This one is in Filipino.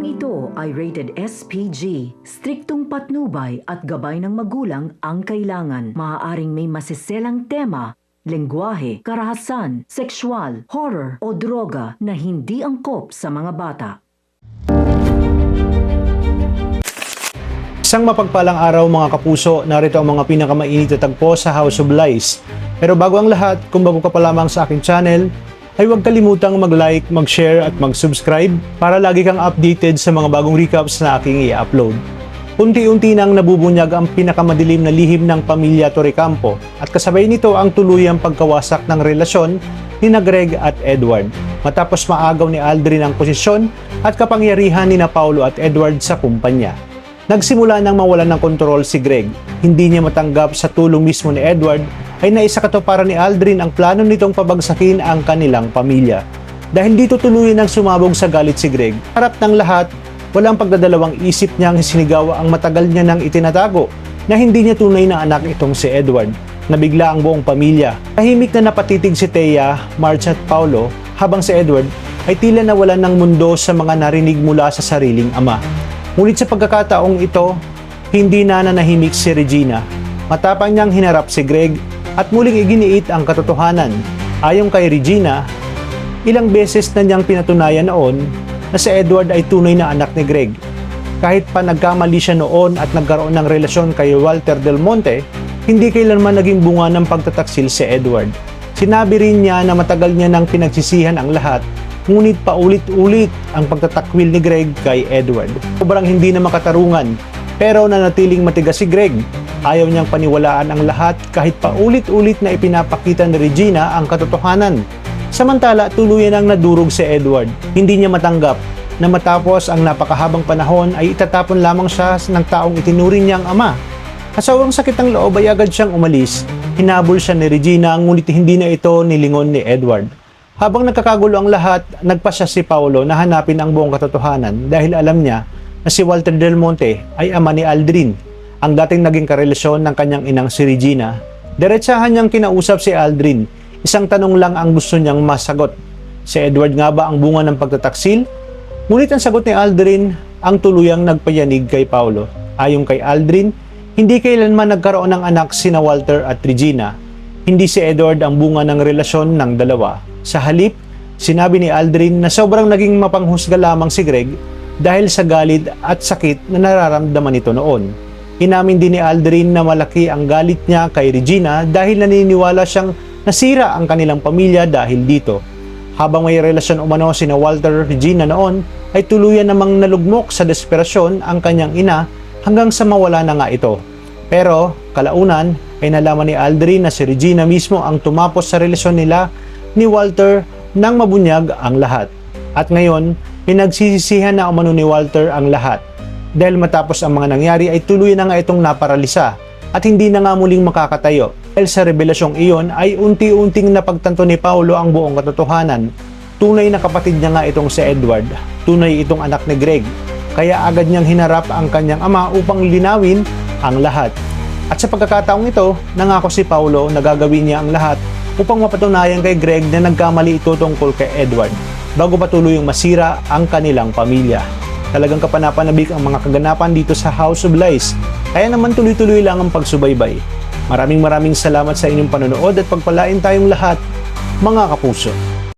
Tampokang ito ay rated SPG. Striktong patnubay at gabay ng magulang ang kailangan. Maaaring may masiselang tema, lengguwahe, karahasan, sexual, horror o droga na hindi angkop sa mga bata. Isang mapagpalang araw mga kapuso, narito ang mga pinakamainit na tagpo sa House of Lies. Pero bago ang lahat, kung bago ka pa lamang sa aking channel, ay huwag kalimutang mag-like, mag-share at mag-subscribe para lagi kang updated sa mga bagong recaps na aking i-upload. Unti-unti nang nabubunyag ang pinakamadilim na lihim ng pamilya Torrecampo at kasabay nito ang tuluyang pagkawasak ng relasyon ni Greg at Edward matapos maagaw ni Aldrin ang posisyon at kapangyarihan ni Paulo at Edward sa kumpanya. Nagsimula nang mawalan ng kontrol si Greg. Hindi niya matanggap sa tulong mismo ni Edward ay naisakatuparan ni Aldrin ang plano nitong pabagsakin ang kanilang pamilya. Dahil dito tuluyan ang sumabog sa galit si Greg, harap ng lahat, walang pagdadalawang isip niyang sinigaw ang matagal niya nang itinatago na hindi niya tunay na anak itong si Edward. Nabigla ang buong pamilya. Tahimik na napatitig si Thea, Marge at Paulo habang si Edward ay tila nawalan ng mundo sa mga narinig mula sa sariling ama. Ngunit sa pagkakataong ito, hindi na nanahimik si Regina. Matapang niyang hinarap si Greg at muling iginiit ang katotohanan. Ayon kay Regina, ilang beses na niyang pinatunayan noon na si Edward ay tunay na anak ni Greg. Kahit pa nagkamali siya noon at nagkaroon ng relasyon kay Walter Del Monte, hindi kailanman naging bunga ng pagtataksil si Edward. Sinabi rin niya na matagal niya nang pinagsisihan ang lahat, ngunit paulit-ulit ang pagtatakwil ni Greg kay Edward. Sobrang hindi na makatarungan, pero nanatiling matigas si Greg. Ayaw niyang paniwalaan ang lahat kahit paulit-ulit na ipinapakita ni Regina ang katotohanan. Samantala, tuluyan ang nadurog si Edward. Hindi niya matanggap na matapos ang napakahabang panahon ay itatapon lamang siya ng taong itinuring niyang ama. Kasawang sakit ang loob ay agad siyang umalis. Hinabol siya ni Regina ngunit hindi na ito nilingon ni Edward. Habang nagkakagulo ang lahat, nagpasya si Paulo na hanapin ang buong katotohanan dahil alam niya na si Walter Del Monte ay ama ni Aldrin, ang dating naging karelasyon ng kanyang inang si Regina. Diretsahan niyang kinausap si Aldrin. Isang tanong lang ang gusto niyang masagot. Si Edward nga ba ang bunga ng pagtataksil? Ngunit ang sagot ni Aldrin ang tuluyang nagpayanig kay Paulo. Ayon kay Aldrin, hindi kailanman nagkaroon ng anak sina Walter at Regina. Hindi si Edward ang bunga ng relasyon ng dalawa. Sa halip, sinabi ni Aldrin na sobrang naging mapanghusga lamang si Greg dahil sa galit at sakit na nararamdaman nito noon. Inamin din ni Aldrin na malaki ang galit niya kay Regina dahil naniniwala siyang nasira ang kanilang pamilya dahil dito. Habang may relasyon umano sina Walter at Regina noon, ay tuluyan namang nalugmok sa desperasyon ang kanyang ina hanggang sa mawala na nga ito. Pero kalaunan ay nalaman ni Aldrin na si Regina mismo ang tumapos sa relasyon nila ni Walter nang mabunyag ang lahat. At ngayon, pinagsisisihan na umano ni Walter ang lahat. Dahil matapos ang mga nangyari ay tuloy na nga itong naparalisa at hindi na nga muling makakatayo. Dahil sa revelasyong iyon ay unti-unting napagtanto ni Paulo ang buong katotohanan. Tunay na kapatid niya nga itong si Edward. Tunay itong anak ni Greg. Kaya agad niyang hinarap ang kanyang ama upang linawin ang lahat. At sa pagkakataong ito, nangako si Paulo na gagawin niya ang lahat upang mapatunayan kay Greg na nagkamali ito tungkol kay Edward bago patuloy yung masira ang kanilang pamilya. Talagang kapanapanabik ang mga kaganapan dito sa House of Lies. Kaya naman tuloy-tuloy lang ang pagsubaybay. Maraming salamat sa inyong panonood at pagpalain tayong lahat, mga kapuso.